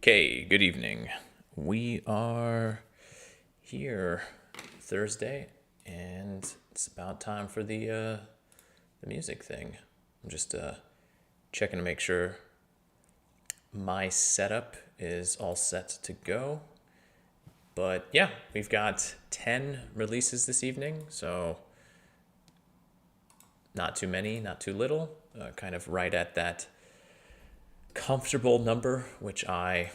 Okay, good evening. We are here Thursday, and it's about time for the music thing. I'm just checking to make sure my setup is all set to go. But yeah, we've got 10 releases this evening, so not too many, not too little, kind of right at that comfortable number, which I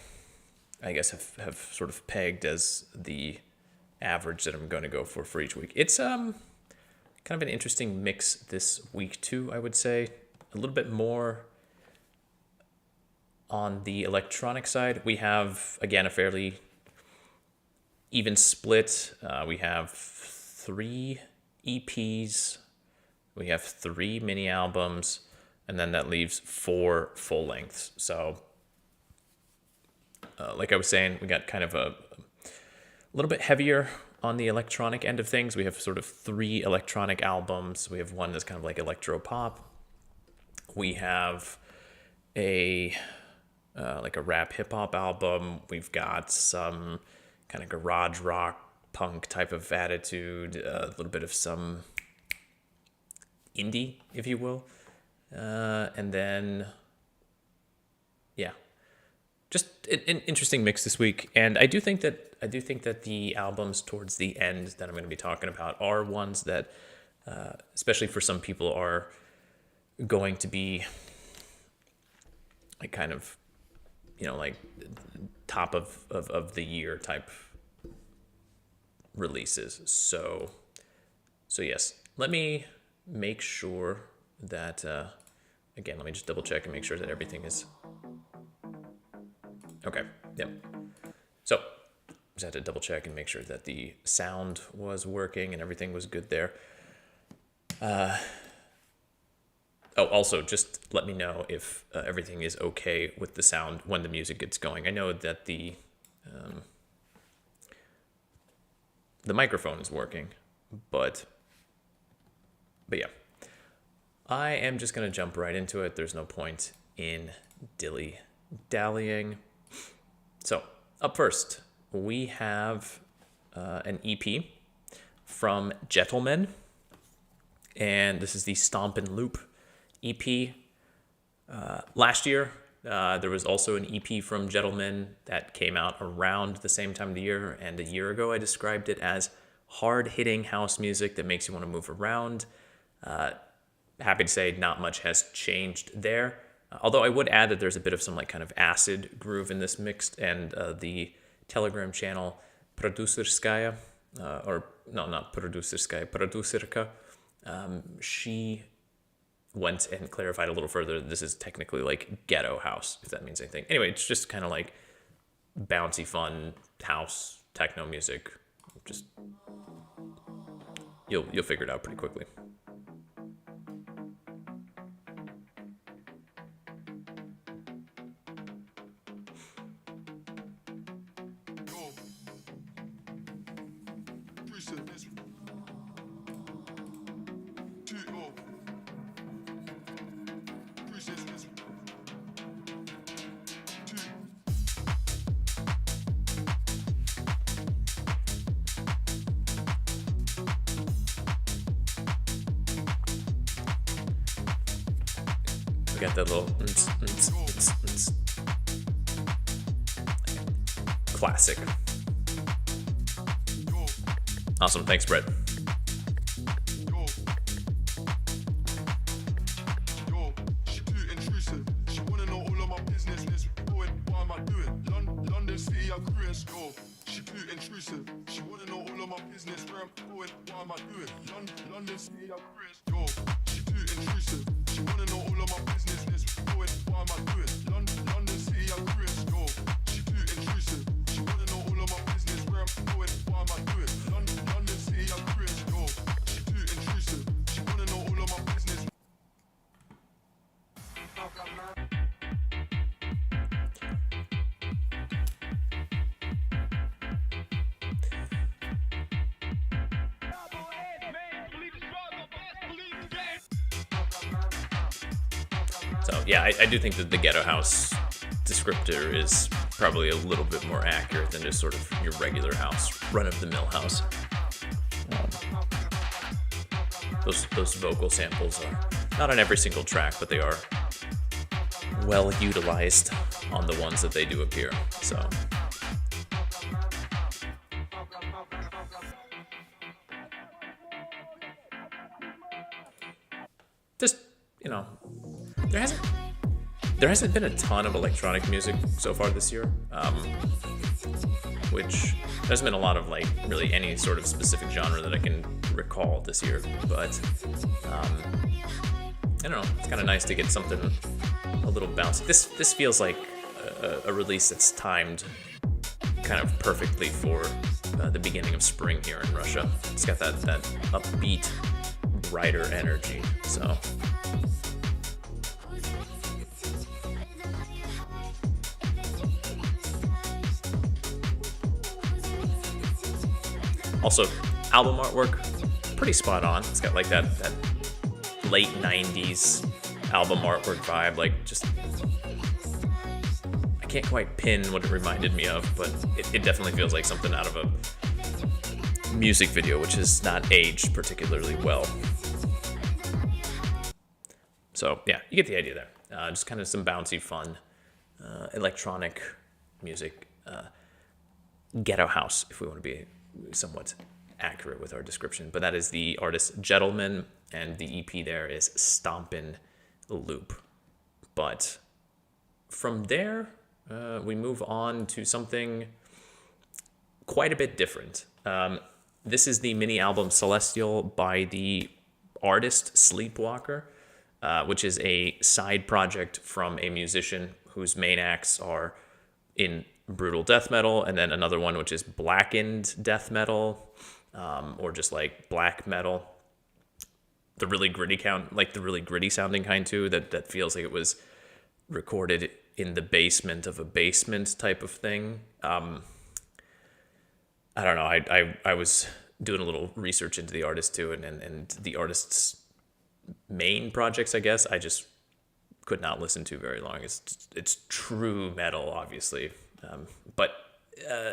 guess have sort of pegged as the average that I'm going to go for each week. It's kind of an interesting mix this week too, I would say. A little bit more on the electronic side. We have, again, a fairly even split. We have 3 EPs, we have 3 mini albums, and then that leaves 4 full lengths. So like I was saying, we got kind of a little bit heavier on the electronic end of things. We have sort of 3 electronic albums. We have one that's kind of like electro pop. We have a like a rap hip hop album. We've got some kind of garage rock punk type of attitude, a little bit of some indie, if you will. And then, yeah, just an interesting mix this week. And I do think that the albums towards the end that I'm going to be talking about are ones that, especially for some people, are going to be like kind of, like top of the year type releases. So yes, let me make sure that, again, let me just double check and make sure that everything is okay. Yep. So just had to double check and make sure that the sound was working and everything was good there. Also, just let me know if everything is okay with the sound when the music gets going. I know that the microphone is working, but yeah. I am just going to jump right into it. There's no point in dilly-dallying. So, up first, we have an EP from Jetelmen, and this is the Stompin Loop EP. Last year, there was also an EP from Jetelmen that came out around the same time of the year, and a year ago I described it as hard-hitting house music that makes you want to move around. Happy to say not much has changed there. Although I would add that there's a bit of some like kind of acid groove in this mixed, and the Telegram channel Producerskaya, or no, not Producerskaya, Producerka, she went and clarified a little further. This is technically like ghetto house, if that means anything. Anyway, it's just kind of like bouncy, fun house techno music. Just you'll figure it out pretty quickly. We got that little classic. Awesome, thanks, Brett. So yeah, I do think that the ghetto house descriptor is probably a little bit more accurate than just sort of your regular house, run-of-the-mill house. Those vocal samples are not on every single track, but they are well utilized on the ones that they do appear. So just, you know, there hasn't been a ton of electronic music so far this year, which there hasn't been a lot of like really any sort of specific genre that I can recall this year, but I don't know, it's kind of nice to get something a little bouncy. This feels like a release that's timed kind of perfectly for the beginning of spring here in Russia. It's got that upbeat, brighter energy, so. Also, album artwork, pretty spot on. It's got like that late 90s album artwork vibe, like just, I can't quite pin what it reminded me of, but it definitely feels like something out of a music video, which has not aged particularly well. So yeah, you get the idea there. Just kind of some bouncy, fun, electronic music, ghetto house, if we want to be somewhat accurate with our description. But that is the artist Jetelmen, and the EP there is Stompin Loop. But from there, we move on to something quite a bit different. This is the mini album Celestial by the artist Sleepwalker, which is a side project from a musician whose main acts are in brutal death metal, and then another one which is blackened death metal, or just like black metal. The really gritty sounding kind too, that feels like it was recorded in the basement of a basement type of thing. I don't know. I was doing a little research into the artist too, and the artist's main projects, I guess, I just could not listen to very long. It's true metal, obviously. But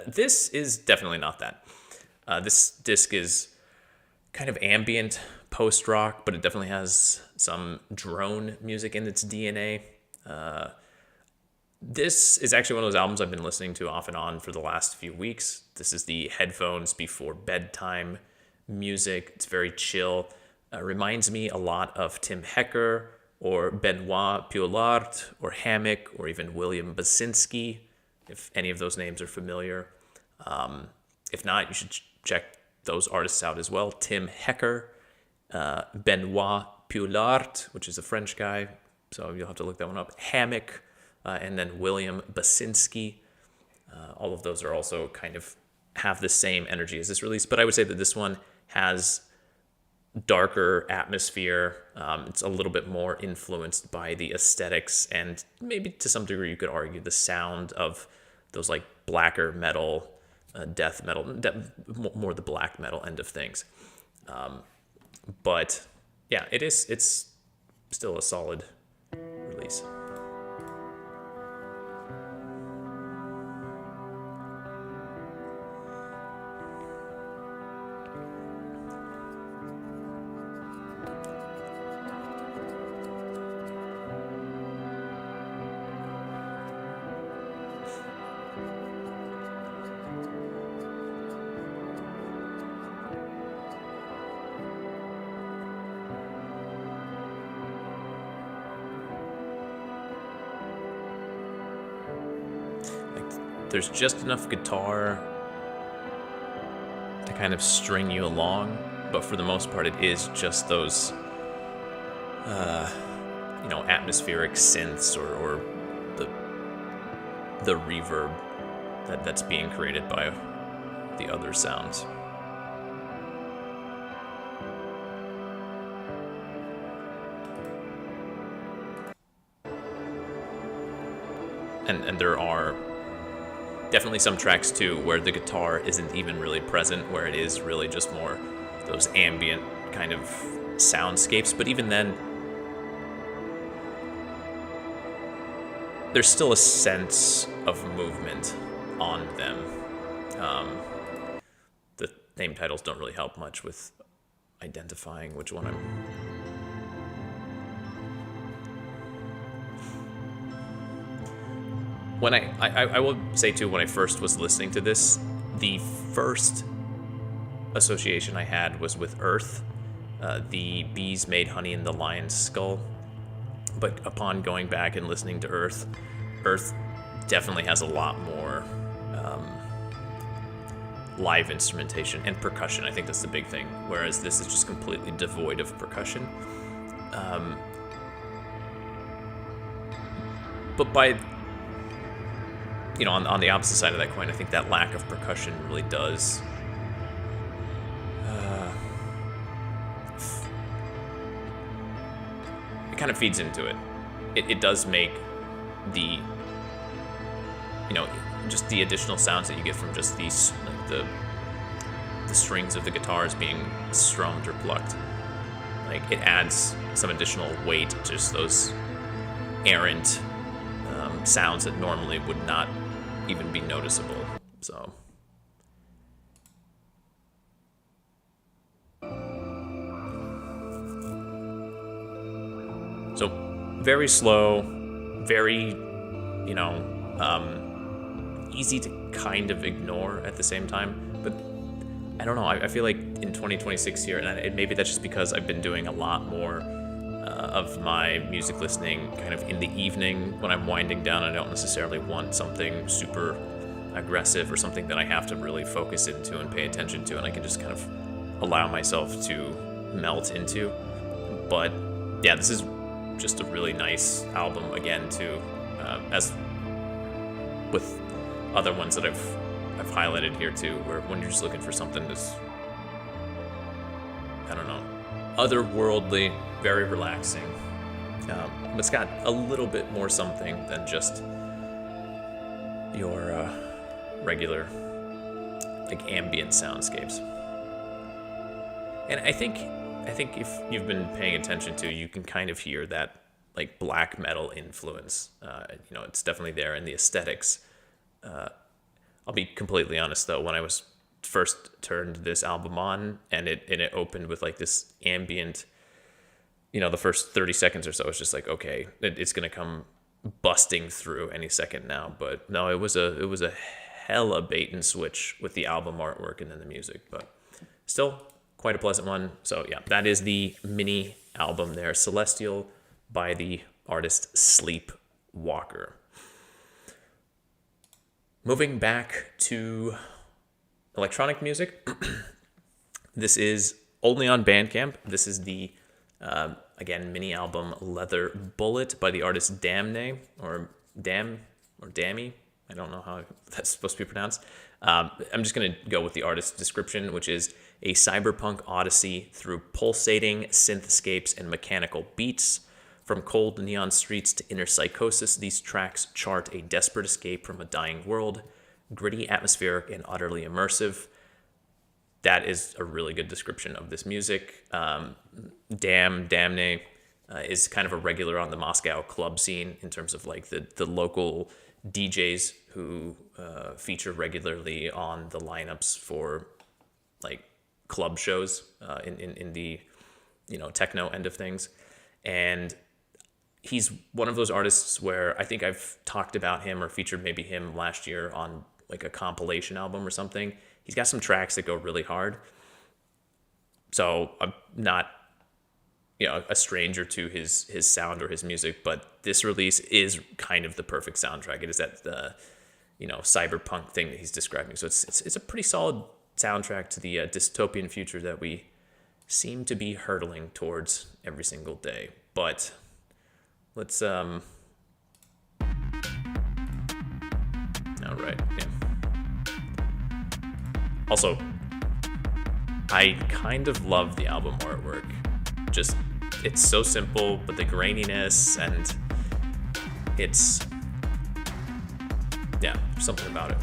this is definitely not that. This disc is kind of ambient post-rock, but it definitely has some drone music in its DNA. This is actually one of those albums I've been listening to off and on for the last few weeks. This is the headphones before bedtime music. It's very chill. Reminds me a lot of Tim Hecker or Benoit Poulard or Hammock or even William Basinski, if any of those names are familiar. If not, you should check those artists out as well. Tim Hecker, Benoit Poulard, which is a French guy, so you'll have to look that one up. Hammock, and then William Basinski. All of those are also kind of have the same energy as this release, but I would say that this one has darker atmosphere. It's a little bit more influenced by the aesthetics, and maybe to some degree you could argue the sound of those like blacker metal, death metal, more the black metal end of things. But yeah, it's still a solid release. There's just enough guitar to kind of string you along, but for the most part, it is just those, atmospheric synths or the reverb that's being created by the other sounds. And there are definitely some tracks too where the guitar isn't even really present, where it is really just more those ambient kind of soundscapes. But even then, there's still a sense of movement on them. The name titles don't really help much with identifying which one I'm... When I will say too, when I first was listening to this, the first association I had was with Earth. The bees made honey in the lion's skull. But upon going back and listening to Earth definitely has a lot more live instrumentation and percussion. I think that's the big thing. Whereas this is just completely devoid of percussion. But by... You know, on the opposite side of that coin, I think that lack of percussion really does it kind of feeds into it. It does make the, you know, just the additional sounds that you get from just these, like the strings of the guitars being strummed or plucked. Like, it adds some additional weight to just those errant sounds that normally would not even be noticeable. So very slow, very, you know, easy to kind of ignore at the same time. But I don't know, I feel like in 2026 here, and maybe that's just because I've been doing a lot more of my music listening kind of in the evening when I'm winding down. I don't necessarily want something super aggressive or something that I have to really focus into and pay attention to, and I can just kind of allow myself to melt into. But yeah, this is just a really nice album again too, as with other ones that I've highlighted here too, where when you're just looking for something that's, I don't know, otherworldly, very relaxing. But it's got a little bit more something than just your regular, like, ambient soundscapes. And I think if you've been paying attention to, you can kind of hear that, like, black metal influence. You know, it's definitely there in the aesthetics. I'll be completely honest though, when I was first turned this album on and it opened with like this ambient, you know, the first 30 seconds or so, it's just like, okay, it's gonna come busting through any second now. But no, it was a hella bait and switch with the album artwork and then the music, but still quite a pleasant one. So yeah, that is the mini album there, Celestial, by the artist Sleepwalker. Moving back to electronic music, this is only on Bandcamp. This is the, again, mini album Leather Bullet by the artist Damne, or Dammy. I don't know how that's supposed to be pronounced. I'm just going to go with the artist's description, which is a cyberpunk odyssey through pulsating synthscapes and mechanical beats. From cold neon streets to inner psychosis, these tracks chart a desperate escape from a dying world, gritty, atmospheric, and utterly immersive. That is a really good description of this music. Damne is kind of a regular on the Moscow club scene in terms of like the local DJs who feature regularly on the lineups for like club shows in the, you know, techno end of things. And he's one of those artists where I think I've talked about him or featured maybe him last year on like a compilation album or something. He's got some tracks that go really hard. So I'm not, you know, a stranger to his sound or his music, but this release is kind of the perfect soundtrack. It is that you know, cyberpunk thing that he's describing. So it's a pretty solid soundtrack to the dystopian future that we seem to be hurtling towards every single day. But let's all right, yeah. Also, I kind of love the album artwork. Just, it's so simple, but the graininess and it's, yeah, there's something about it.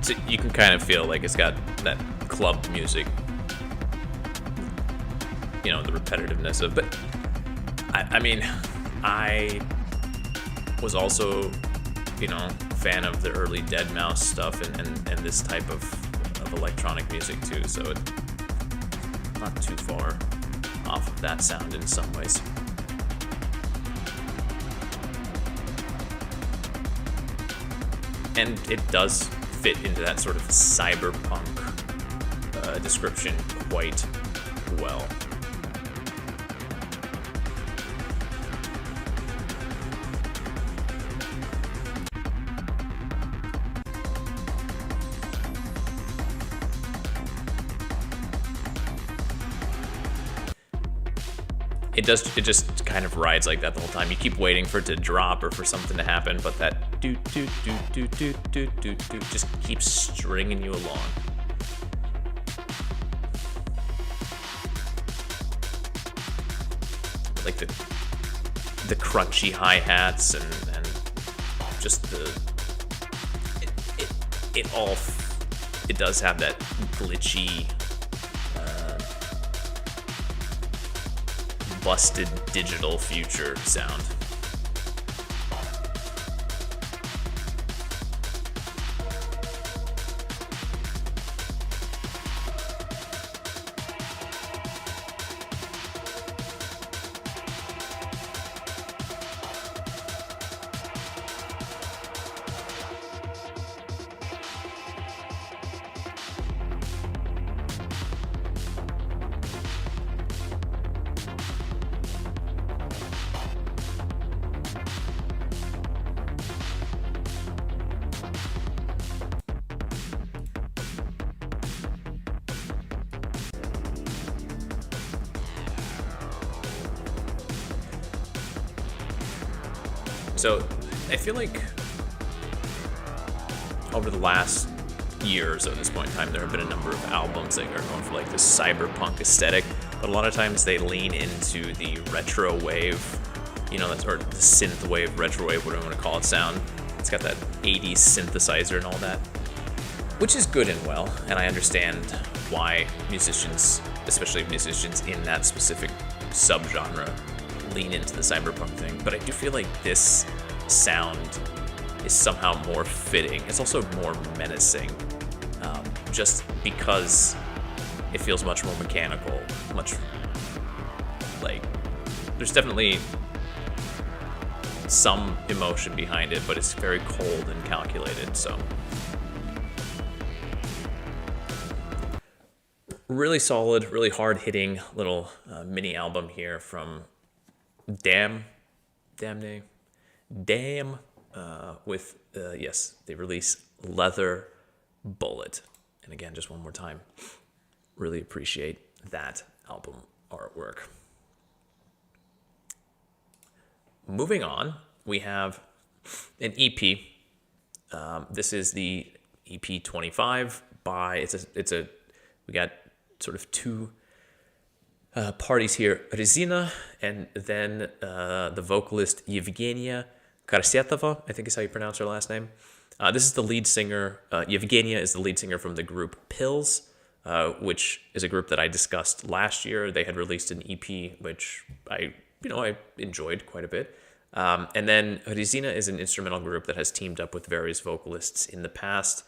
So you can kind of feel like it's got that club music, you know, the repetitiveness of. But I mean, I was also, you know, fan of the early Deadmau5 stuff and this type of electronic music too. So it's not too far off of that sound in some ways. And it does fit into that sort of cyberpunk description quite well. It just kind of rides like that the whole time. You keep waiting for it to drop or for something to happen, but that do just keeps stringing you along. Like the crunchy hi-hats and just it does have that glitchy, busted digital future sound. So I feel like over the last year or so at this point in time, there have been a number of albums that are going for like this cyberpunk aesthetic, but a lot of times they lean into the retro wave, you know, or the synth wave, retro wave, whatever you want to call it, sound. It's got that 80s synthesizer and all that, which is good and well, and I understand why musicians, especially musicians in that specific subgenre, lean into the cyberpunk thing. But I do feel like this sound is somehow more fitting. It's also more menacing, just because it feels much more mechanical, much like there's definitely some emotion behind it, but it's very cold and calculated. So really solid, really hard-hitting little mini album here from Damne, with yes, they release Leather Bullet. And again, just one more time, really appreciate that album artwork. Moving on, we have an EP. This is the EP 25 by we got sort of two parties here, Rezina, and then the vocalist Evgenia Korsetova, I think is how you pronounce her last name. This is the lead singer. Evgenia is the lead singer from the group Pills, which is a group that I discussed last year. They had released an EP, which I enjoyed quite a bit. And then Rezina is an instrumental group that has teamed up with various vocalists in the past.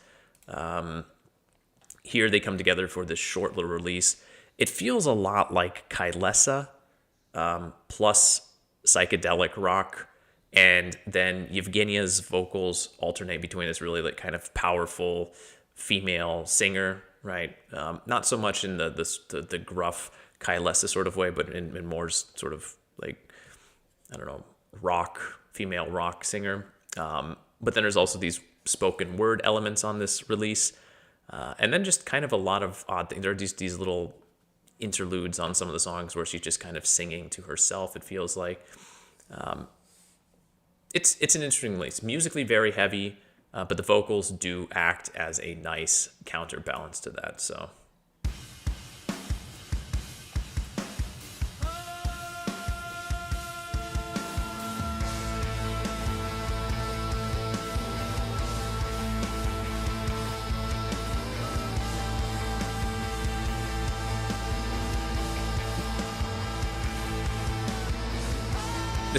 Here they come together for this short little release. It feels a lot like Kailesa, plus psychedelic rock, and then Evgenia's vocals alternate between this really like kind of powerful female singer, right? Not so much in the gruff Kailesa sort of way, but in more sort of like, I don't know, female rock singer. But then there's also these spoken word elements on this release, and then just kind of a lot of odd things. There are these little interludes on some of the songs where she's just kind of singing to herself, it feels like. It's an interesting release. Musically very heavy, but the vocals do act as a nice counterbalance to that, so.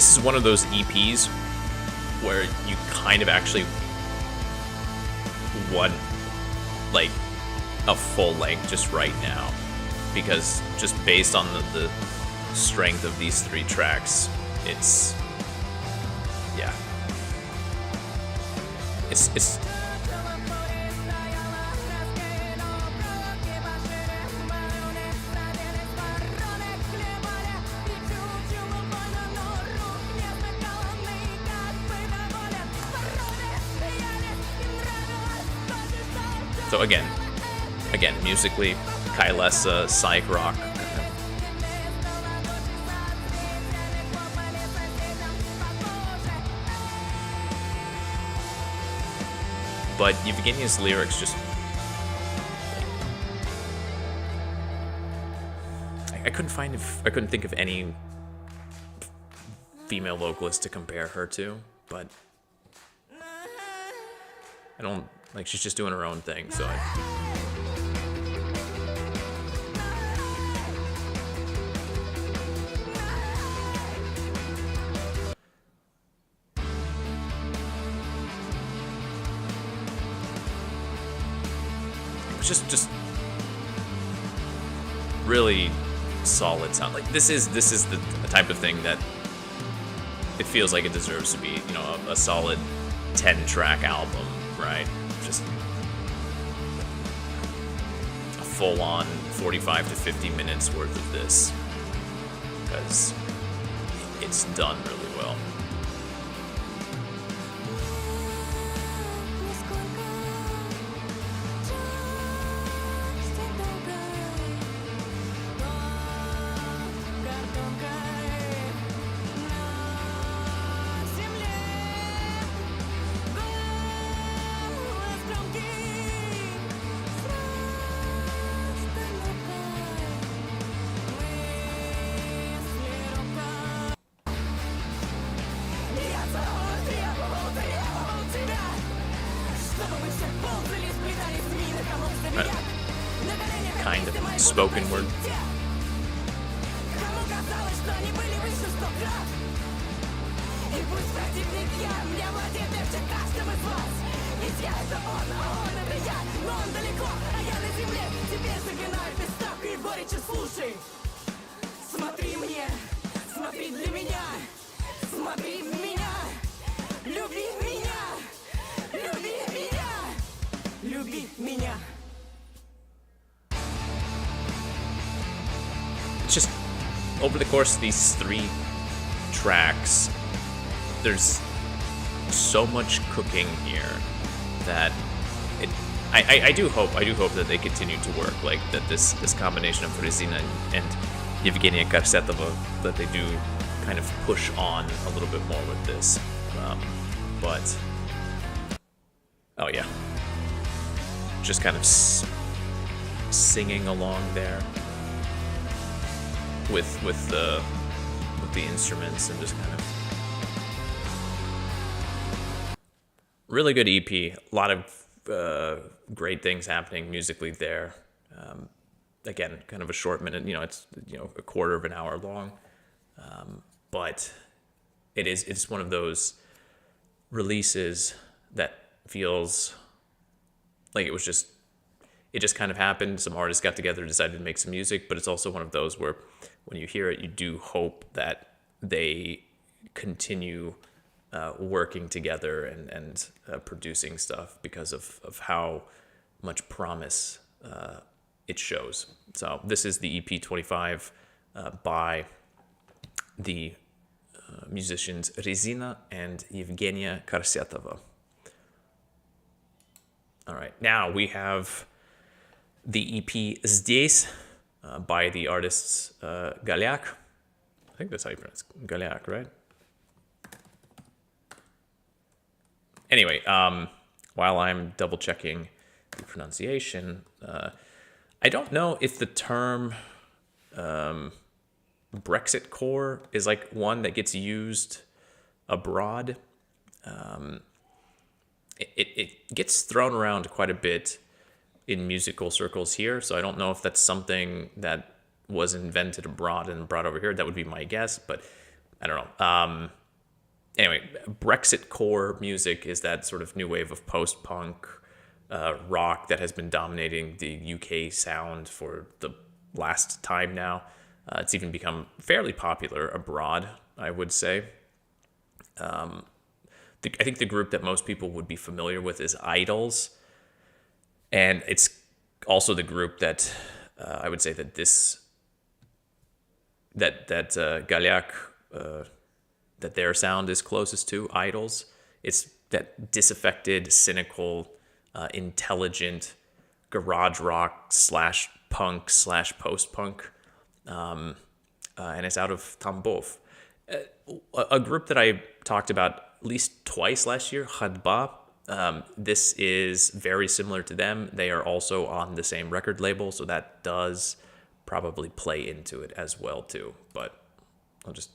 this is one of those EPs where you kind of actually want like a full length just right now, because just based on the strength of these 3 tracks, it's yeah, it's so again, musically, Kailessa, psych rock. But Evgenia's lyrics just... I couldn't think of any female vocalist to compare her to, but I don't... Like, she's just doing her own thing, so it's just really solid sound. Like, this is the type of thing that it feels like it deserves to be, you know, a solid 10-track album, right? Just a full-on 45 to 50 minutes worth of this, because it's done really well. Kind of spoken word. It's just, over the course of these 3 tracks, there's so much cooking here that I do hope that they continue to work, like that this combination of Rezina and Evgenia Korsetova, that they do kind of push on a little bit more with this, but oh yeah, just kind of singing along there with the instruments, and just kind of really good EP. A lot of great things happening musically there. Again, kind of a short minute, you know, it's, you know, a quarter of an hour long, but it's one of those releases that feels like it just kind of happened. Some artists got together, decided to make some music, but it's also one of those where when you hear it, you do hope that they continue working together and producing stuff, because of how much promise it shows. So this is the EP 25 by the musicians Rezina and Evgenia Korsetova. All right, now we have the EP Здесь by the artists Голяк. I think that's how you pronounce it. Голяк, right? Anyway, while I'm double checking the pronunciation, I don't know if the term Brexit core is like one that gets used abroad. It gets thrown around quite a bit in musical circles here, so I don't know if that's something that was invented abroad and brought over here. That would be my guess, but I don't know. Anyway, Brexit core music is that sort of new wave of post-punk rock that has been dominating the UK sound for the last time now. It's even become fairly popular abroad, I would say. I think the group that most people would be familiar with is Idols. And it's also the group that I would say that Goляk, that their sound is closest to Idols. It's that disaffected, cynical, intelligent garage rock / punk / post-punk. And it's out of Tambov. A group that I talked about at least twice last year, Khadba. This is very similar to them. They are also on the same record label, so that does probably play into it as well too. But I'll just...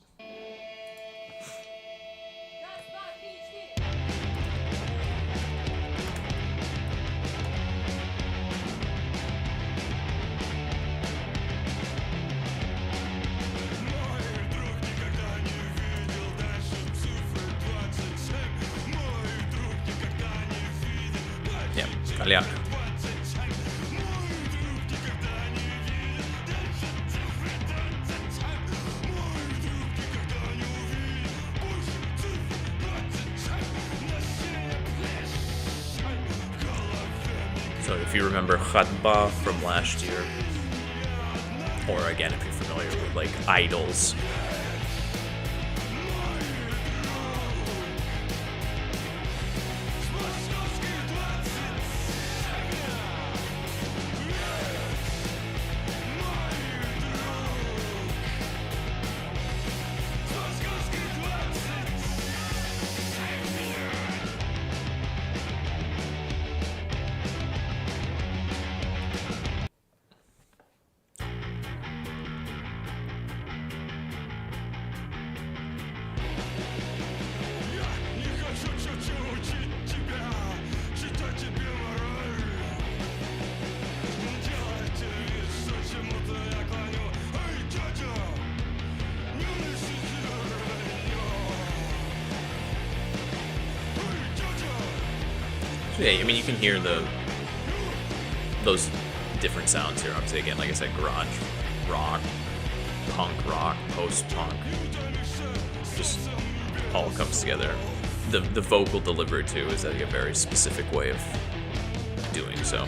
Yeah, Goляк. So if you remember Khadba from last year, or again if you're familiar with like Idols, yeah, I mean, you can hear those different sounds here. Obviously, again, like I said, garage rock, punk rock, post-punk, just all comes together. The vocal delivery too is like a very specific way of doing so.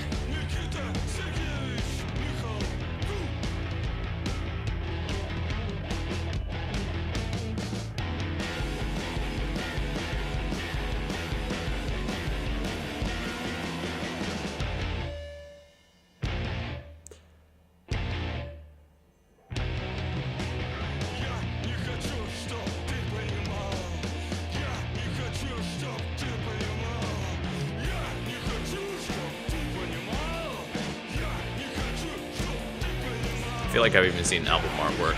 I feel like I've even seen album artwork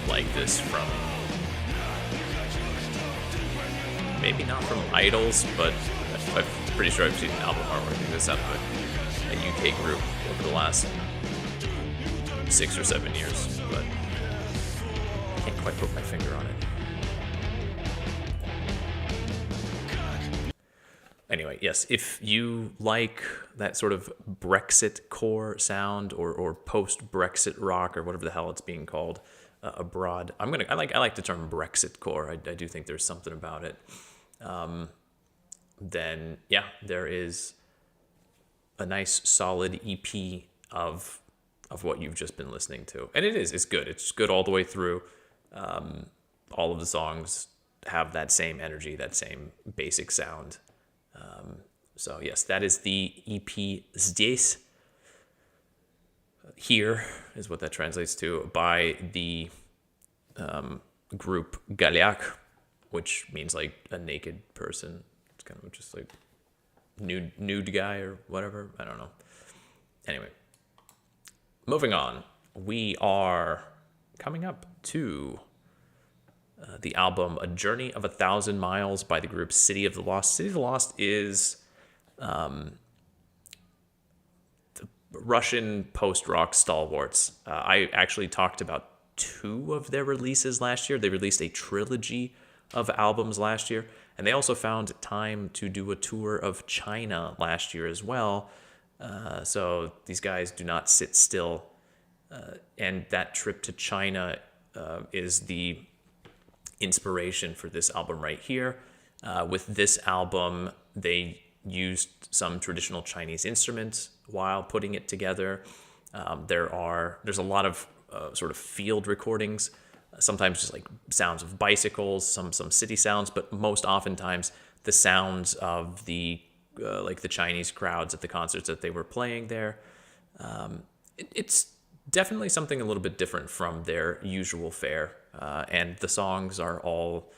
like this from, maybe not from Idols, but I'm pretty sure I've seen album artwork like this out of a UK group over the last 6 or 7 years, but I can't quite put my finger on it. Anyway, yes, if you like that sort of Brexit core sound or post-Brexit rock or whatever the hell it's being called abroad, I like the term Brexit core. I do think there's something about it. Then yeah, there is a nice solid EP of what you've just been listening to, and it's good. It's good all the way through. All of the songs have that same energy, that same basic sound. So yes, that is the EP Zdесь. Here is what that translates to, by the group Goляк, which means like a naked person. It's kind of just like nude guy or whatever. I don't know. Anyway, moving on. We are coming up to the album A Journey of 1,000 Miles by the group City of the Lost. City of the Lost is the Russian post-rock stalwarts. I actually talked about 2 of their releases last year. They released a trilogy of albums last year, and they also found time to do a tour of China last year as well. So these guys do not sit still, and that trip to China is the inspiration for this album right here. With this album, they used some traditional Chinese instruments while putting it together. There's a lot of sort of field recordings, sometimes just like sounds of bicycles, some city sounds, but most oftentimes the sounds of the like the Chinese crowds at the concerts that they were playing there. It's definitely something a little bit different from their usual fare, and the songs are all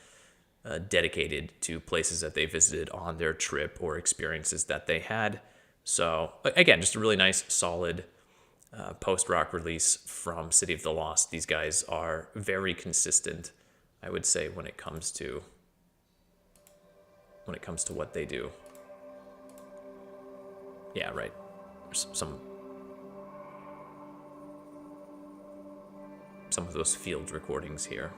dedicated to places that they visited on their trip or experiences that they had. So again, just a really nice, solid post-rock release from City of the Lost. These guys are very consistent, I would say, when it comes to what they do. Yeah, right. There's some of those field recordings here.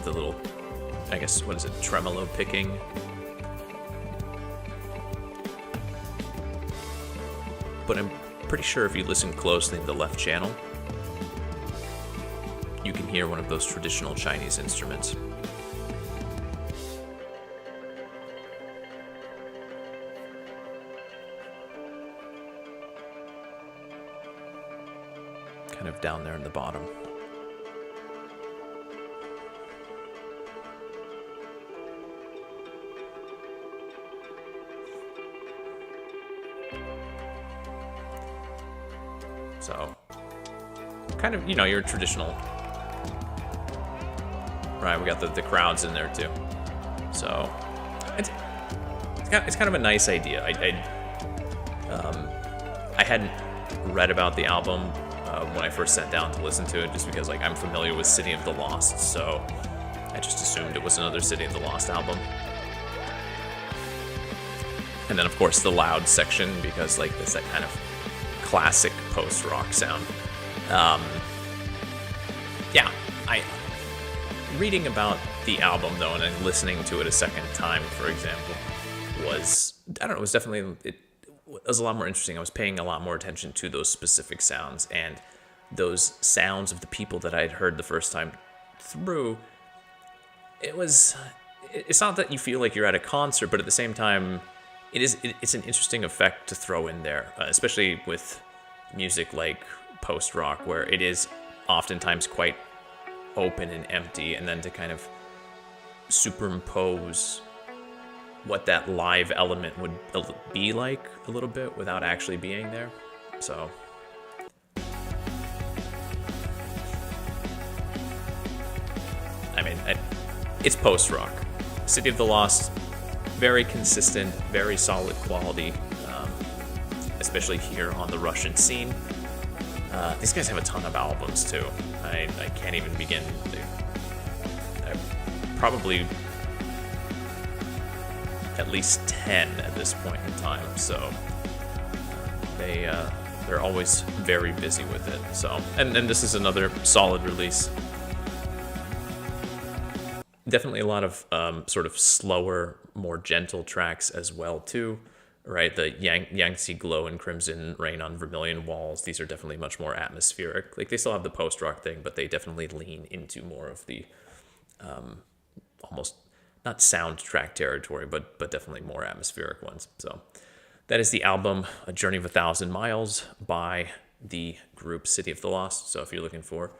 The little, I guess, what is it, tremolo picking. But I'm pretty sure if you listen closely in the left channel, you can hear one of those traditional Chinese instruments. Kind of down there in the bottom. So, kind of, your traditional, right? We got the crowds in there too. So, it's kind of a nice idea. I hadn't read about the album when I first sat down to listen to it, just because like I'm familiar with City of the Lost, so I just assumed it was another City of the Lost album. And then of course the loud section, because like it's that kind of classic post-rock sound. Reading about the album though, and then listening to it a second time, for example, was definitely, it was a lot more interesting. I was paying a lot more attention to those specific sounds, and those sounds of the people that I had heard the first time through. It's not that you feel like you're at a concert, but at the same time, it's an interesting effect to throw in there, especially with music like post-rock, where it is oftentimes quite open and empty, and then to kind of superimpose what that live element would be like a little bit without actually being there. So I mean, it's post-rock. City of the Lost, very consistent, very solid quality, especially here on the Russian scene. These guys have a ton of albums too. I can't even begin. Probably at least 10 at this point in time. So they're always very busy with it. So and this is another solid release. Definitely a lot of sort of slower, more gentle tracks as well too. Right, the Yangtze Glow and Crimson Rain on Vermilion Walls, these are definitely much more atmospheric. Like, they still have the post-rock thing, but they definitely lean into more of the almost not soundtrack territory, but definitely more atmospheric ones. So that is the album A Journey of 1,000 Miles by the group City of the Lost. So if you're looking for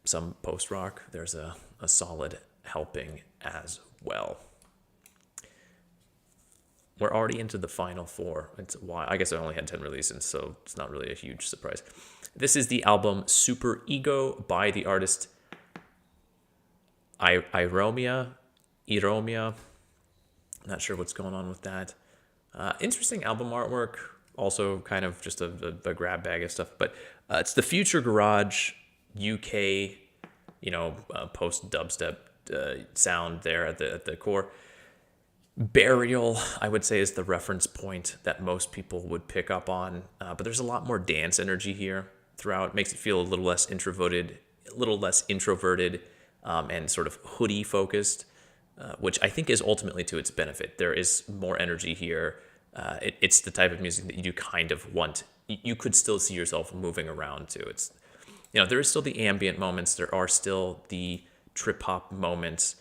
some post-rock, there's a solid helping as well. We're already into the final four. It's why I guess I only had 10 releases, so it's not really a huge surprise. This is the album Super Ego by the artist Iromia. Not sure what's going on with that. Interesting album artwork. Also kind of just a grab bag of stuff. But it's the Future Garage UK, post dubstep sound there at the core. Burial, I would say, is the reference point that most people would pick up on. But there's a lot more dance energy here throughout. It makes it feel a little less introverted, and sort of hoodie focused, which I think is ultimately to its benefit. There is more energy here. It's the type of music that you do kind of want. You could still see yourself moving around to. It's, there is still the ambient moments. There are still the trip hop moments.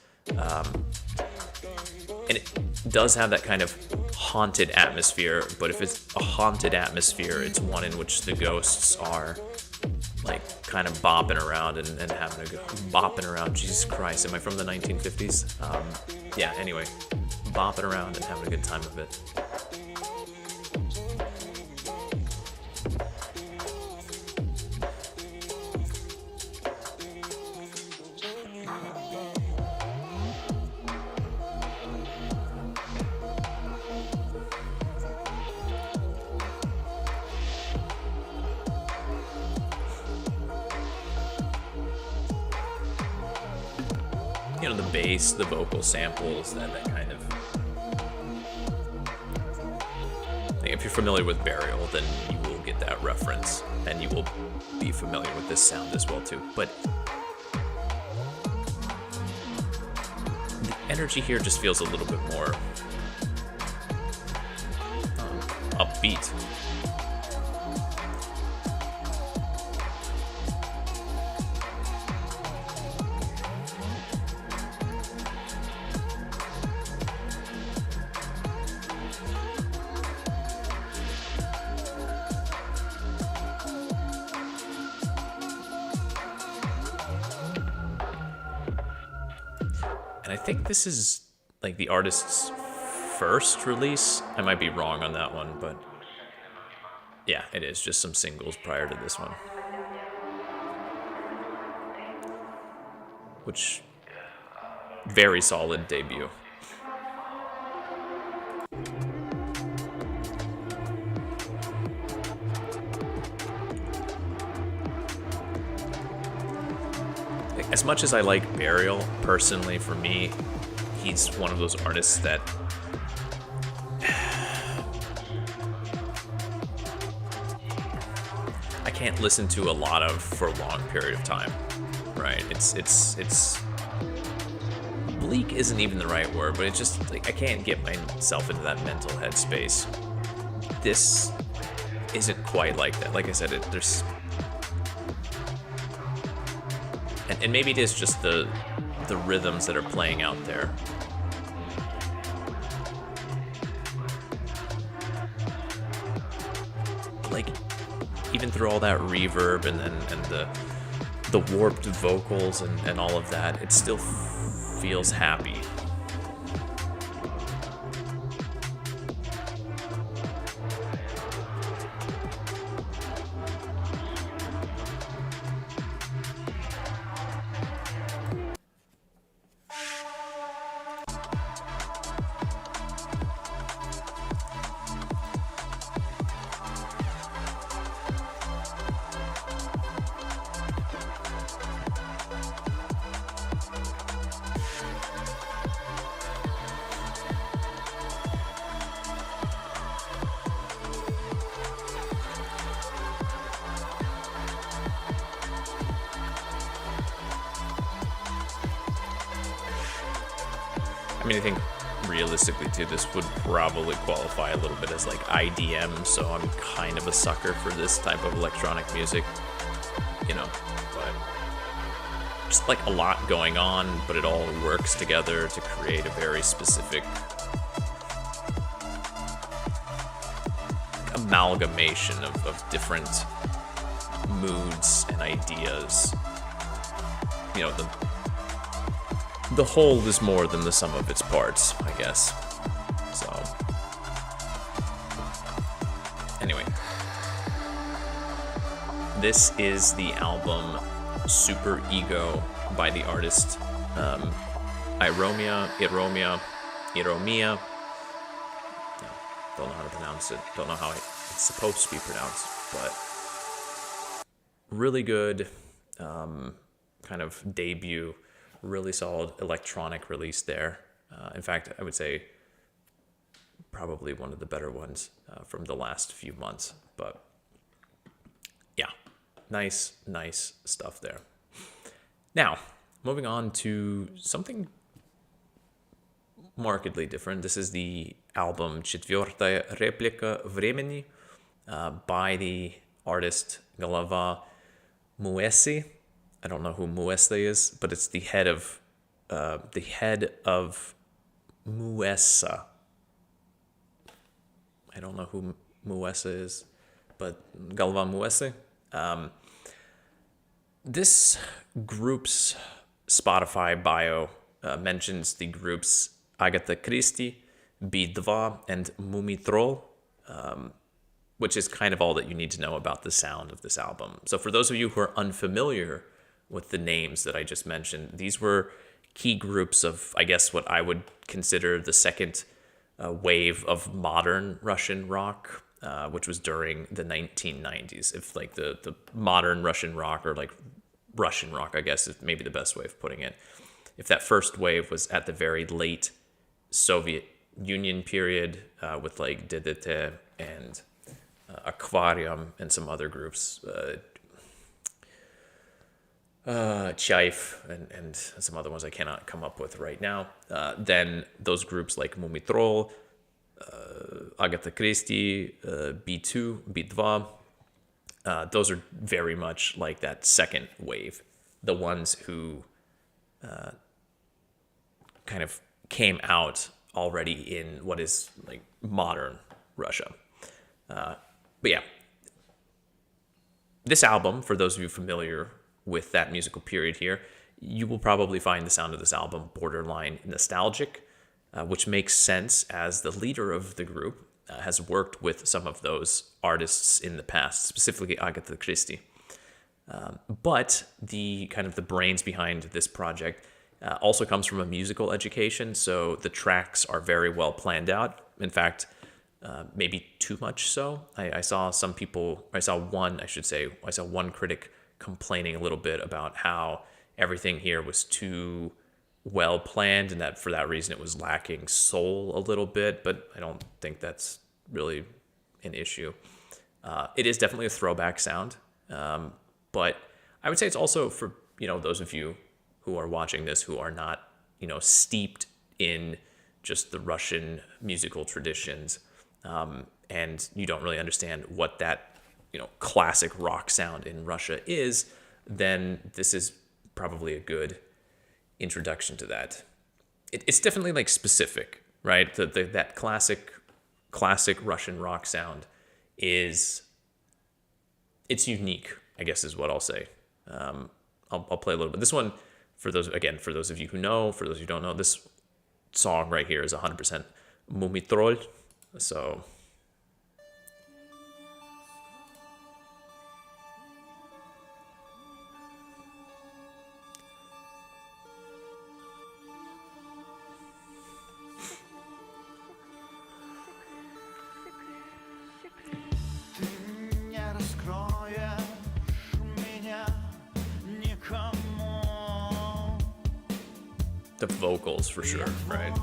And it does have that kind of haunted atmosphere, but if it's a haunted atmosphere, it's one in which the ghosts are like kind of bopping around and having a good bopping around. Jesus Christ, am I from the 1950s? Anyway, bopping around and having a good time of it. The bass, the vocal samples, that kind of... If you're familiar with Burial, then you will get that reference, and you will be familiar with this sound as well, too. But the energy here just feels a little bit more upbeat. And I think this is like the artist's first release. I might be wrong on that one, but yeah, it is just some singles prior to this one. Which, very solid debut. As much as I like Burial, personally, for me, he's one of those artists that I can't listen to a lot of for a long period of time, right? It's bleak isn't even the right word, but it's just like I can't get myself into that mental headspace. This isn't quite like that. Like I said, there's and maybe it is just the rhythms that are playing out there. Like, even through all that reverb and the warped vocals and all of that, it still feels happy. I mean, I think realistically too, this would probably qualify a little bit as like IDM, so I'm kind of a sucker for this type of electronic music, but just like a lot going on, but it all works together to create a very specific amalgamation of different moods and ideas. You know, the whole is more than the sum of its parts, I guess. So, anyway, this is the album Super Ego by the artist Iromia. Don't know how to pronounce it. Don't know how it's supposed to be pronounced, but really good kind of debut, really solid electronic release there. In fact, I would say probably one of the better ones from the last few months. But yeah, nice stuff there. Now, moving on to something markedly different. This is the album Четвертая, реплика, Времени by the artist Голова Mуэссы. I don't know who Mуэссы is, but it's the head of Mуэсса. I don't know who Mуэсса is, but Голова Mуэссы. This group's Spotify bio mentions the groups Agatha Christie, B2, and Mumitroll, which is kind of all that you need to know about the sound of this album. So for those of you who are unfamiliar with the names that I just mentioned, these were key groups of, I guess, what I would consider the second wave of modern Russian rock, which was during the 1990s. If like the modern Russian rock, or like Russian rock, I guess is maybe the best way of putting it. If that first wave was at the very late Soviet Union period with like DDT and Aquarium and some other groups, Chaif and some other ones I cannot come up with right now. Then those groups like Mumitroll, Agatha Christie, B2, B2, those are very much like that second wave. The ones who kind of came out already in what is like modern Russia. But yeah, this album, for those of you familiar with that musical period here, you will probably find the sound of this album borderline nostalgic, which makes sense as the leader of the group has worked with some of those artists in the past, specifically Agatha Christie. But the kind of the brains behind this project also comes from a musical education, so the tracks are very well planned out. In fact, maybe too much so. I saw one critic complaining a little bit about how everything here was too well planned, and that for that reason it was lacking soul a little bit, but I don't think that's really an issue. It is definitely a throwback sound, but I would say it's also for, those of you who are watching this who are not, steeped in just the Russian musical traditions, and you don't really understand what that, classic rock sound in Russia is, then this is probably a good introduction to that. It's definitely like specific, right? That classic Russian rock sound it's unique, I guess is what I'll say. I'll play a little bit. This one, for those of you who know, for those who don't know, this song right here is 100% Mumitroll. So the vocals for sure, right?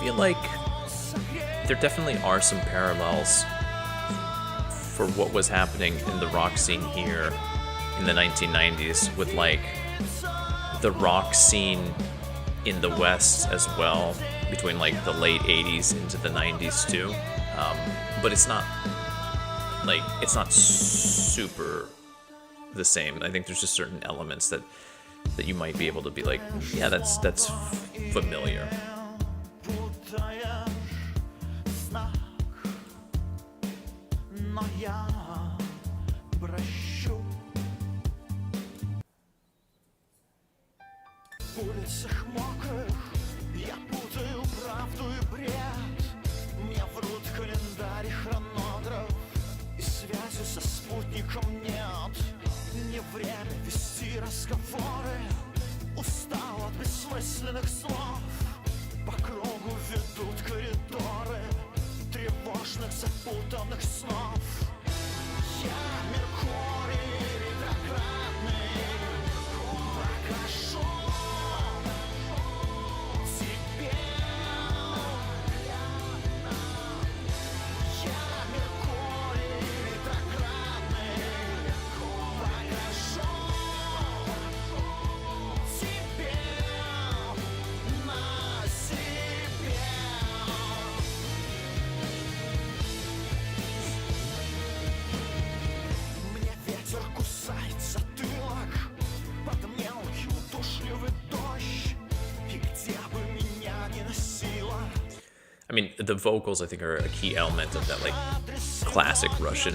feel like there definitely are some parallels for what was happening in the rock scene here in the 1990s with like the rock scene in the West as well, between like the late 80s into the 90s too. But it's not super the same. I think there's just certain elements that you might be able to be like, yeah, that's familiar. Улицах мокрых я путаю правду и бред. Мне врут календарь и хронограф, и связи со спутником нет. Не время вести разговоры, устал от бессмысленных слов. По кругу ведут коридоры тревожных запутанных снов. Я Меркурий ретроградный, покажу тебе. Я Меркурий ретроградный, покажу тебе на себе. Мне ветер кусает затылок под мелкий удушливый дождь, и где бы меня ни носило. I mean, the vocals I think are a key element of that like classic Russian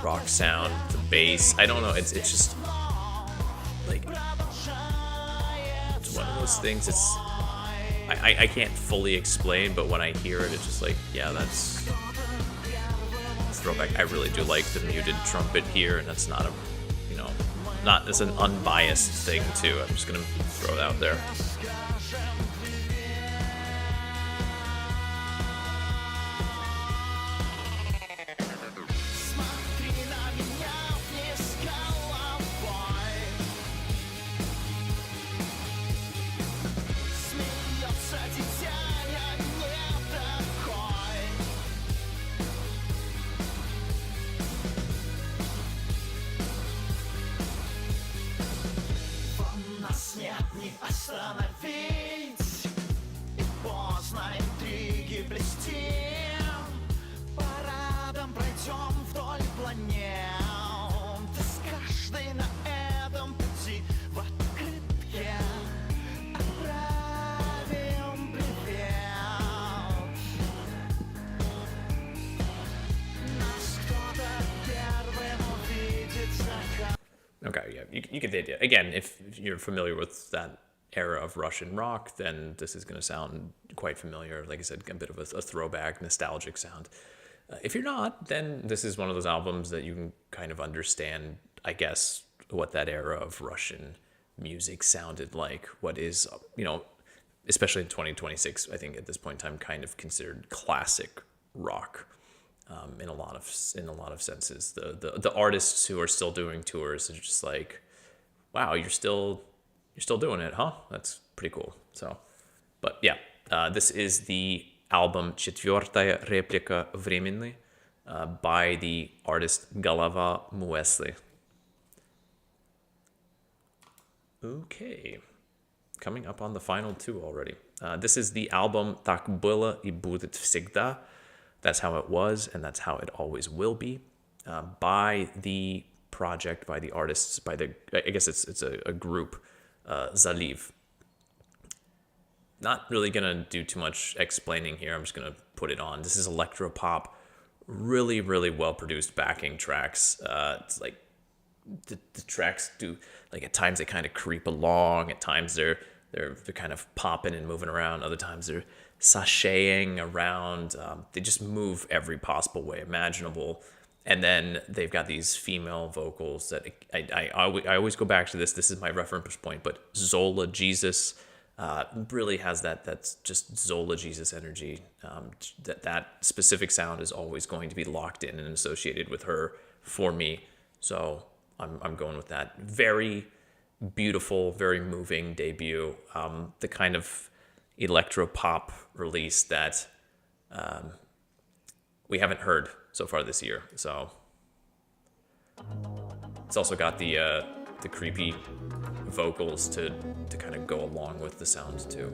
rock sound. The bass, I don't know, it's just like it's one of those things. I can't fully explain, but when I hear it, it's just like, yeah, that's throwback. I really do like the muted trumpet here, and that's not a, not as an unbiased thing too. I'm just gonna throw it out there. Смотри на меня вниз головой. Смеется дитя, я не такой. Нас нет, не остановить, и поздно интриги плести. Парадом пройдем вдоль планет, и с каждой на этом пути в открытке отправим привет. Нас кто-то первым увидит закат. Okay, yeah, you get the idea. Again, if you're familiar with that era of Russian rock, then this is going to sound quite familiar. Like I said, a bit of a throwback, nostalgic sound. If you're not, then this is one of those albums that you can kind of understand, I guess, what that era of Russian music sounded like. What is, especially in 2026, I think at this point in time, kind of considered classic rock. In a lot of senses, the artists who are still doing tours are just like, wow, you're still doing it, huh? That's pretty cool. So, but yeah, this is the album Четвертая, реплика, Времени by the artist Голова Муэссы. Okay, coming up on the final two already. This is the album Так было и будет всегда. That's how it was, and that's how it always will be. By the project, by the artists, I guess it's a group, ZALIV. Not really gonna do too much explaining here. I'm just gonna put it on. This is electro pop, really, really well produced backing tracks. It's like the tracks do, like at times they kind of creep along. At times they're kind of popping and moving around. Other times they're sashaying around. They just move every possible way imaginable. And then they've got these female vocals that I always go back to this. This is my reference point, but Zola Jesus really has that's just Zola Jesus energy. That specific sound is always going to be locked in and associated with her for me. So I'm going with that. Very beautiful, very moving debut. The kind of electro pop release that we haven't heard so far this year. So it's also got the creepy vocals to kind of go along with the sounds too.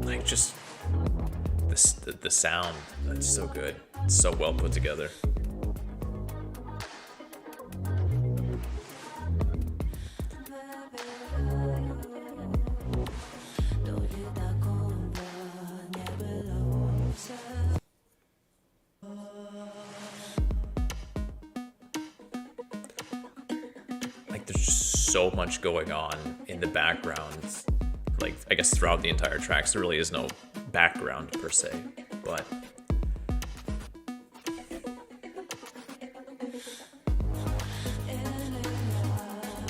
Like just the sound, that's so good. It's so well put together. Like there's just so much going on in the background. Like, I guess throughout the entire tracks, there really is no background per se, but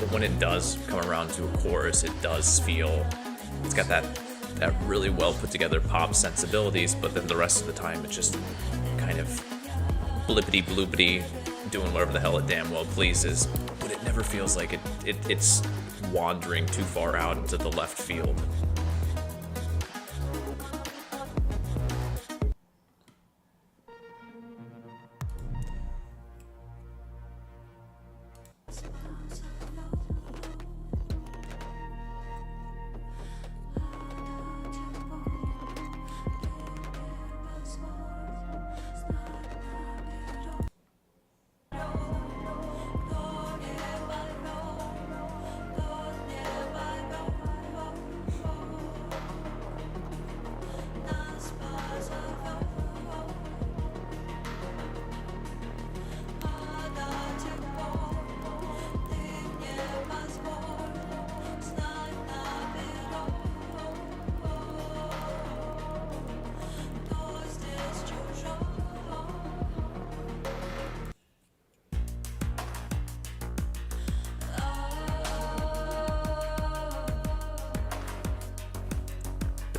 when it does come around to a chorus, it does feel, it's got that really well put together pop sensibilities, but then the rest of the time it's just kind of blippity bloopity, doing whatever the hell it damn well pleases, but it never feels like it's wandering too far out into the left field.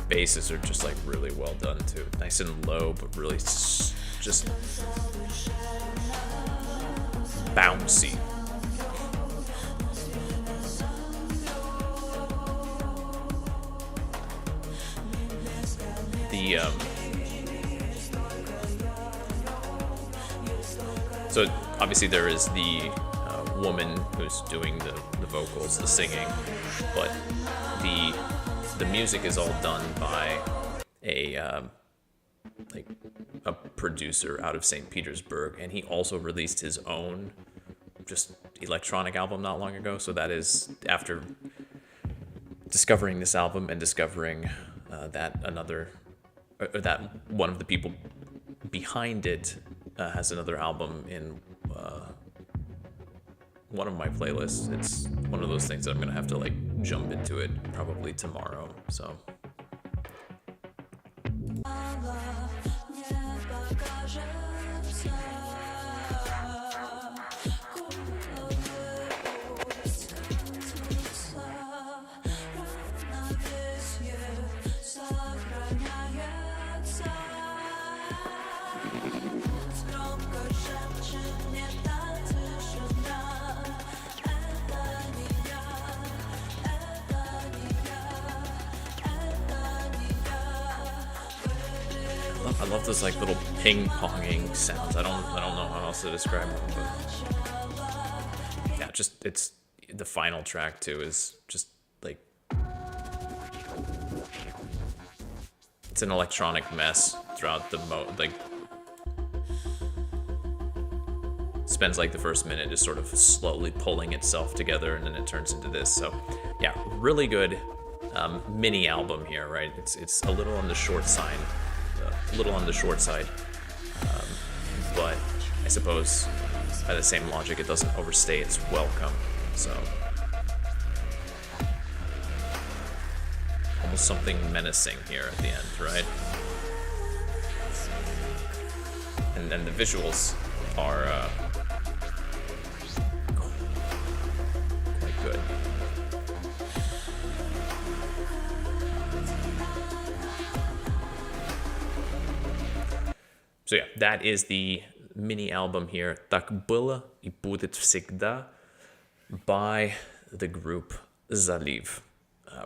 Basses are just like really well done too, nice and low but really just bouncy. So obviously there is the woman who's doing the vocals, the singing, but the music is all done by a producer out of St. Petersburg, and he also released his own just electronic album not long ago. So that is after discovering this album and discovering that one of the people behind it has another album in one of my playlists. It's one of those things that I'm gonna have to like jump into it probably tomorrow. So I love those like little ping-ponging sounds. I don't know how else to describe them, but yeah, just it's the final track too is just like it's an electronic mess throughout the spends like the first minute just sort of slowly pulling itself together, and then it turns into this. So yeah, really good. mini album here, right? It's a little on the short side, but I suppose by the same logic, it doesn't overstay its welcome. So almost something menacing here at the end, right? And then the visuals are quite good. So yeah, that is the mini album here, Так было и будет всегда, by the group ZALIV.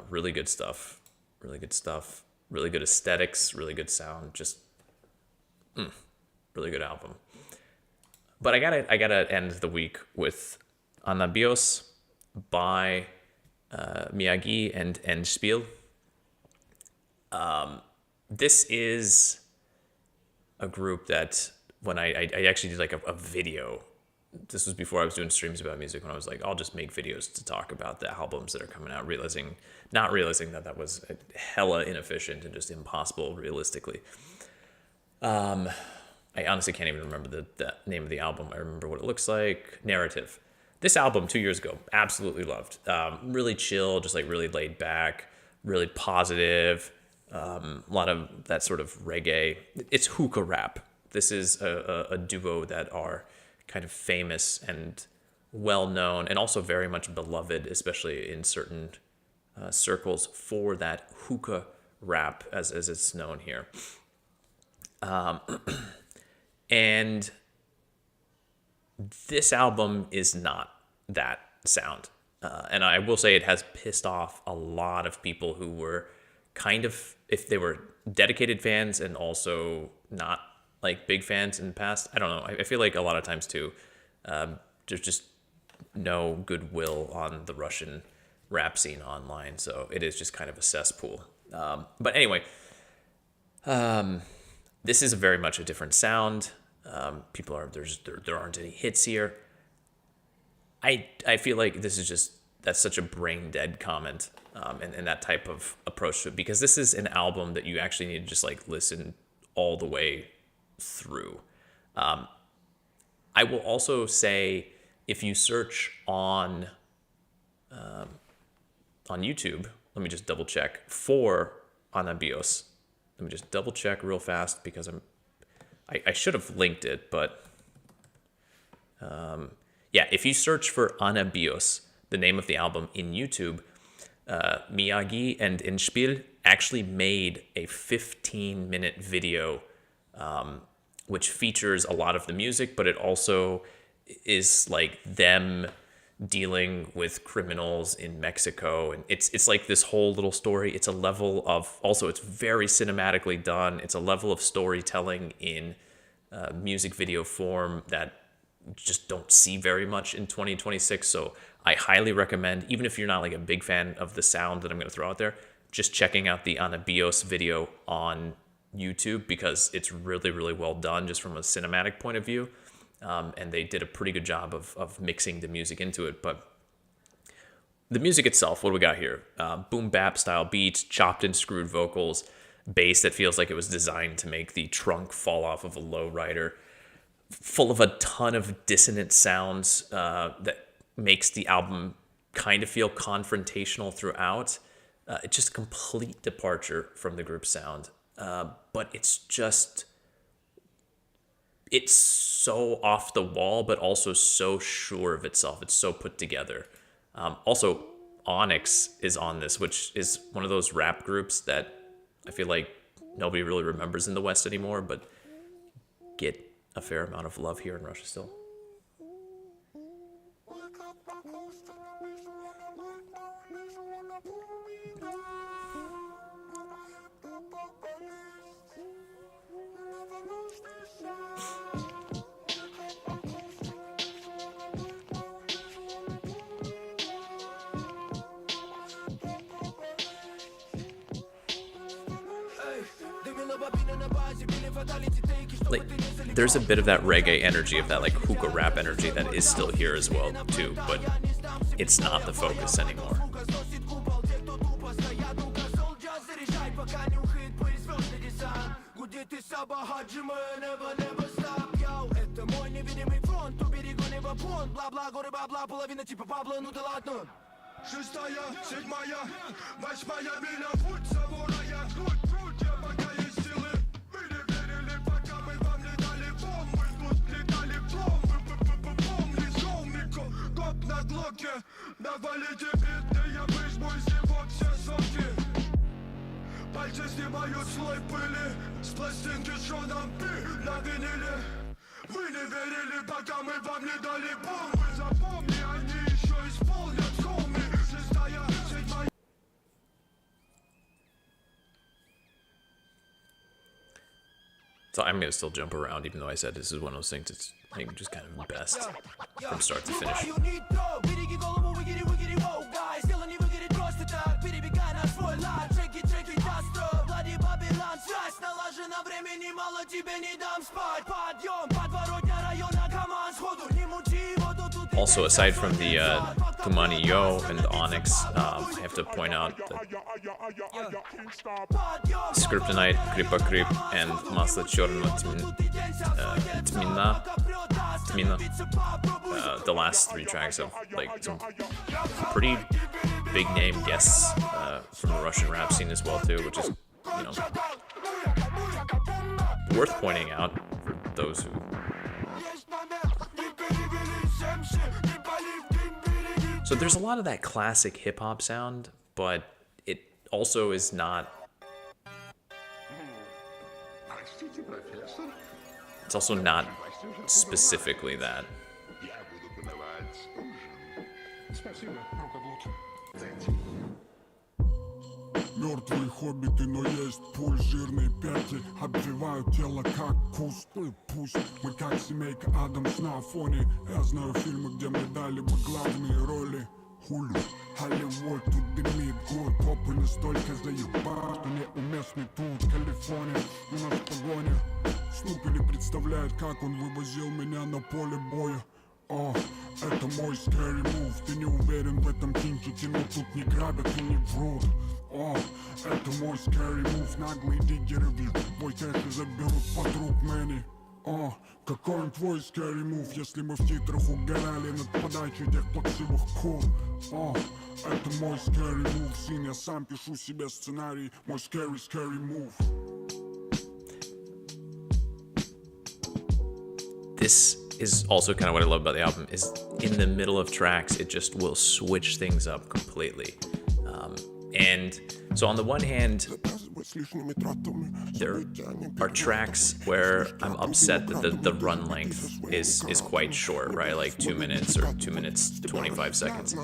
Really good stuff. Really good stuff. Really good aesthetics. Really good sound. Just really good album. But I gotta end the week with ANABIOS by MiyaGi&Endspiel. This is a group that when I actually did like a video. This was before I was doing streams about music, when I was like, I'll just make videos to talk about the albums that are coming out, not realizing that that was hella inefficient and just impossible realistically. I honestly can't even remember the name of the album. I remember what it looks like. Narrative. This album 2 years ago, absolutely loved. Really chill, just like really laid back, really positive. A lot of that sort of reggae. It's hookah rap. This is a duo that are kind of famous and well-known and also very much beloved, especially in certain circles, for that hookah rap, as it's known here. And this album is not that sound. And I will say it has pissed off a lot of people who were kind of, if they were dedicated fans and also not like big fans in the past. I don't know. I feel like a lot of times too, there's just no goodwill on the Russian rap scene online. So it is just kind of a cesspool. But anyway, this is very much a different sound. There aren't any hits here. I feel like this is that's such a brain dead comment, and that type of approach to it, because this is an album that you actually need to just like listen all the way through. I will also say, if you search on YouTube, let me just double check for ANABIOS. Let me just double check real fast, because I should have linked it, but yeah, if you search for ANABIOS, the name of the album, in YouTube, MiyaGi&Endspiel actually made a 15-minute video which features a lot of the music, but it also is like them dealing with criminals in Mexico, and it's like this whole little story. It's a level of, also it's very cinematically done. It's a level of storytelling in music video form that just don't see very much in 2026. So I highly recommend, even if you're not like a big fan of the sound that I'm going to throw out there, just checking out the ANABIOS video on YouTube, because it's really, really well done just from a cinematic point of view. And they did a pretty good job of mixing the music into it. But the music itself, what do we got here? Boom bap style beats, chopped and screwed vocals, bass that feels like it was designed to make the trunk fall off of a lowrider, full of a ton of dissonant sounds that makes the album kind of feel confrontational throughout. It's just a complete departure from the group's sound. But it's so off the wall, but also so sure of itself. It's so put together. Also, Onyx is on this, which is one of those rap groups that I feel like nobody really remembers in the West anymore, but get a fair amount of love here in Russia still. Like, there's a bit of that reggae energy, of that like hookah rap energy that is still here as well too, but it's not the focus anymore. Саба Хаджима, never, never stop, yo. Это мой невидимый фронт, у берегу неба понт. Бла-бла, горы бабла, половина типа Пабло, ну да ладно. Шестая, седьмая, восьмая миля, путь саворая, круть, я пока есть силы. Вы не верили, пока мы вам не дали бомб. Мы тут летали плом, лизол, Мико, гоп на глоке. Навалите биты, я выжму из него все соки. Пальцы снимают слой пыли с пластинки Шоном Пи на виниле. Вы не верили, пока мы вам не дали бомбы. Запомни, они еще исполнят хоми. Шестая, седьмая. So I'm gonna still jump around, even though I said this is one of those things that's like just kind of best from start to finish. Береги голову, выгири, воу, гайс. Дело не выгорит просто так. Перебегай на свой лад. Чеки, дастро. Влади Бабилан, связь налажена. Времени мало, тебе не дам спать. Подъем, подворотня района, команд сходу. Не мучи воду тут. Also, aside from the Kumani Yo and the Onyx, I have to point out that Skriptonite, Kripa Krip, and Masla Chorno Tmina, the last three tracks have like some pretty big name guests from the Russian rap scene as well too, which is, you know, worth pointing out for those who. So there's a lot of that classic hip hop sound, but it also is not. It's also not specifically that. Мертвые хоббиты, но есть пуль, жирные пятки обвивают тело как куст. Пусть мы как семейка Адамс на фоне. Я знаю фильмы, где мы дали бы главные роли. Хулю, Hollywood, тут дымит год. Попы настолько заебал, что неуместны тут. Калифорния, у нас погоня. Снупили представляет, как он вывозил меня на поле боя. О, это мой scary move. Ты не уверен в этом кинчике, но тут не грабят и не врут. О, это мой scary move. Наглые диггеры в любой кэше заберут подруг Мэнни. О, какой он твой scary move, если мы в титрах угорали над подачей тех плаксивых кул. О, это мой scary move. Сын, я сам пишу себе сценарий. Мой scary move. This is also kind of what I love about the album, is in the middle of tracks, it just will switch things up completely. And so on the one hand, there are tracks where I'm upset that the run length is quite short, right? Like 2 minutes or 2 minutes, 25 seconds.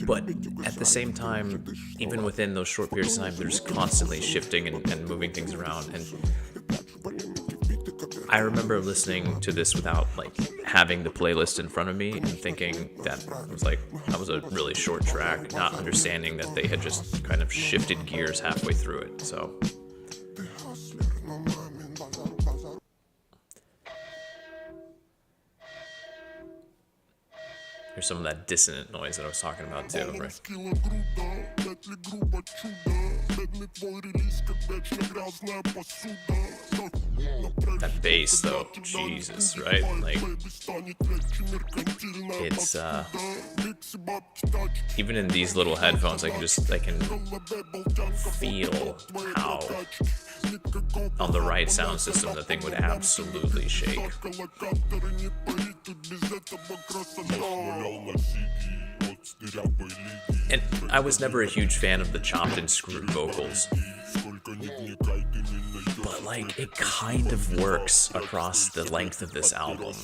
But at the same time, even within those short periods of time, there's constantly shifting and moving things around. And I remember listening to this without like having the playlist in front of me and thinking that was a really short track, not understanding that they had just kind of shifted gears halfway through it. So here's some of that dissonant noise that I was talking about too, right? That bass though, Jesus, right? Like, it's even in these little headphones, I can feel how on the right sound system the thing would absolutely shake. And I was never a huge fan of the chopped and screwed vocals, but like it kind of works across the length of this album.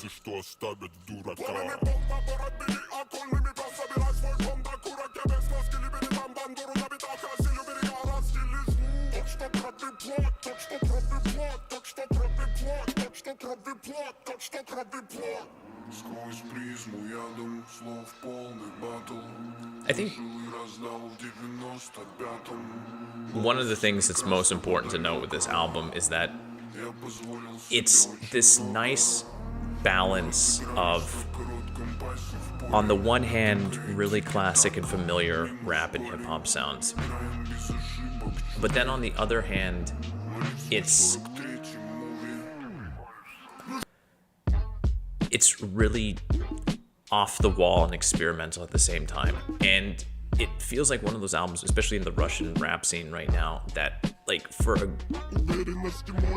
I think one of the things that's most important to note with this album is that it's this nice balance of, on the one hand, really classic and familiar rap and hip-hop sounds, but then on the other hand, it's really off the wall and experimental at the same time. And it feels like one of those albums, especially in the Russian rap scene right now, that like for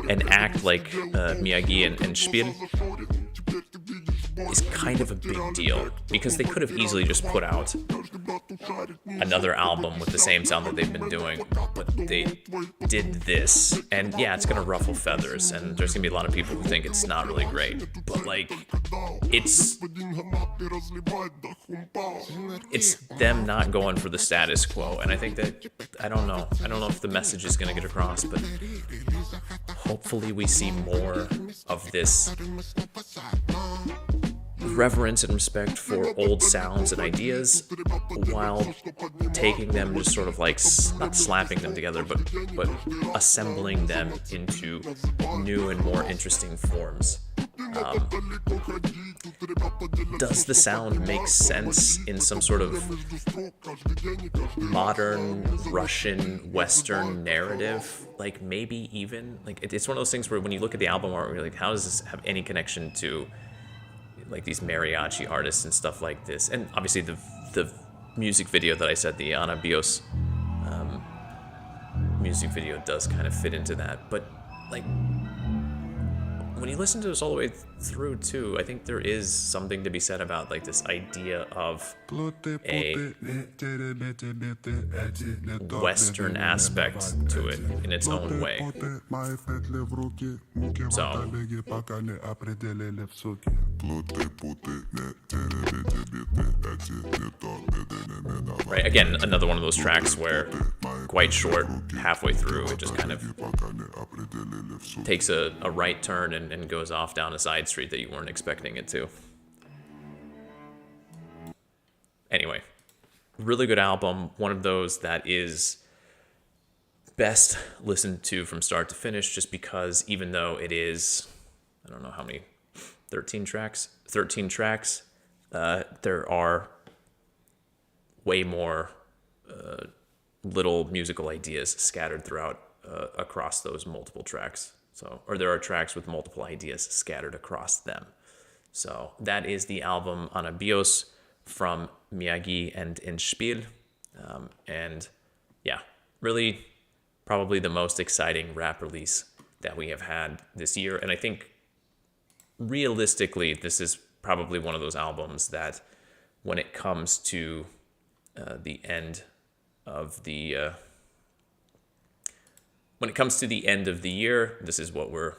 an act like MiyaGi&Endspiel is kind of a big deal, because they could have easily just put out another album with the same sound that they've been doing, but they did this, and yeah, it's gonna ruffle feathers, and there's gonna be a lot of people who think it's not really great, but like it's them not going for the status quo, and I think that I don't know if the message is gonna get across, but hopefully we see more of this reverence and respect for old sounds and ideas, while taking them, just sort of like not slapping them together, but assembling them into new and more interesting forms. Does the sound make sense in some sort of modern Russian Western narrative? Like maybe even like it's one of those things where when you look at the album art, you're like, how does this have any connection to like these mariachi artists and stuff like this? And obviously the music video that I said, the ANABIOS music video, does kind of fit into that. But like when you listen to this all the way through too, I think there is something to be said about like this idea of a Western aspect to it in its own way. So right, again, another one of those tracks where quite short, halfway through, it just kind of takes a right turn and goes off down a side street that you weren't expecting it to. Anyway, really good album. One of those that is best listened to from start to finish, just because even though it is, I don't know how many, 13 tracks, there are way more little musical ideas scattered throughout across those multiple tracks. So, or there are tracks with multiple ideas scattered across them. So that is the album ANABIOS from MiyaGi&Endspiel. And yeah, really probably the most exciting rap release that we have had this year. And I think realistically, this is probably one of those albums that when it comes to the end of the year, this is what we're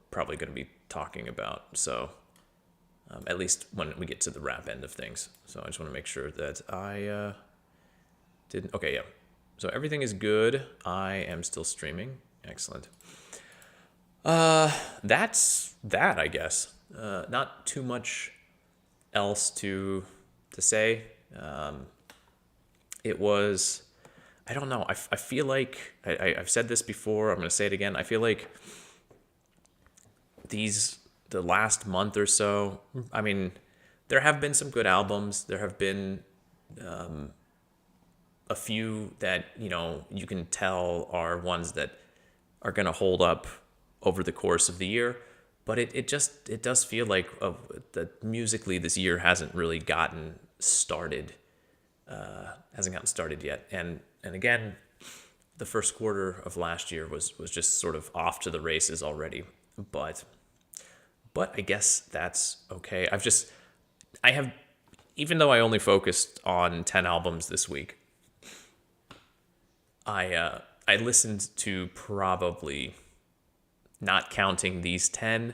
probably going to be talking about. So at least when we get to the rap end of things. So I just want to make sure that I didn't. Okay, yeah. So everything is good. I am still streaming. Excellent. That's that, I guess. Not too much else to say. It was, I don't know. I feel like I've said this before. I'm going to say it again. I feel like the last month or so, I mean, there have been some good albums. There have been a few that, you can tell are ones that are going to hold up over the course of the year. But it does feel like that musically this year hasn't really gotten started. Yet. And again, the first quarter of last year was just sort of off to the races already. But I guess that's okay. Even though I only focused on 10 albums this week, I listened to probably, not counting these 10,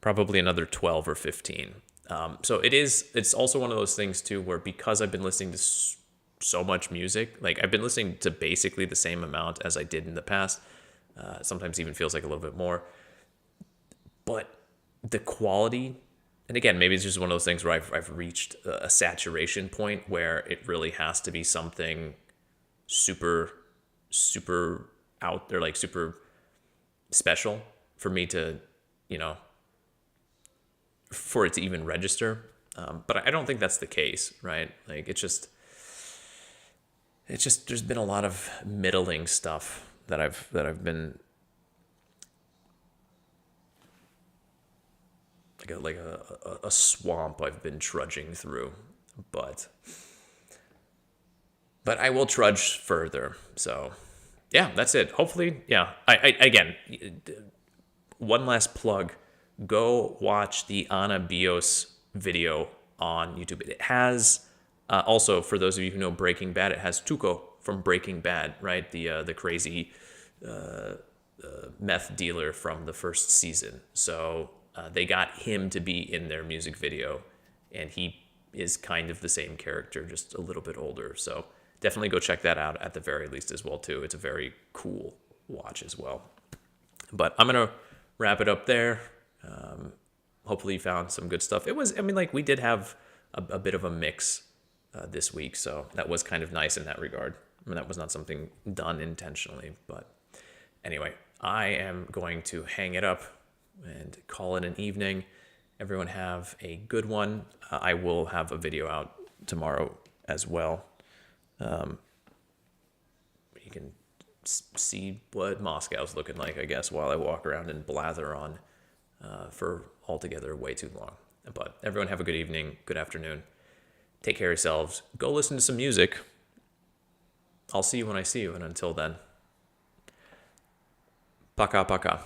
probably another 12 or 15. So it's also one of those things too, where because I've been listening to so much music, like I've been listening to basically the same amount as I did in the past. Sometimes even feels like a little bit more, but the quality, and again, maybe it's just one of those things where I've reached a saturation point where it really has to be something super, super out there, like super special for me to, for it to even register. But I don't think that's the case, right? Like it's just there's been a lot of middling stuff that I've been a swamp I've been trudging through, but I will trudge further. So yeah, that's it. Hopefully, yeah. I again, one last plug. Go watch the ANABIOS video on YouTube. It has also, for those of you who know Breaking Bad, it has Tuco from Breaking Bad, right? The crazy meth dealer from the first season. So they got him to be in their music video, and he is kind of the same character, just a little bit older. So definitely go check that out at the very least as well too. It's a very cool watch as well. But I'm gonna wrap it up there. Hopefully you found some good stuff. It was, I mean, like, we did have a bit of a mix this week, so that was kind of nice in that regard. I mean, that was not something done intentionally, but anyway, I am going to hang it up and call it an evening. Everyone have a good one. I will have a video out tomorrow as well. You can see what Moscow's looking like, I guess, while I walk around and blather on for altogether way too long. But everyone have a good evening, good afternoon. Take care of yourselves. Go listen to some music. I'll see you when I see you, and until then, пока-пока.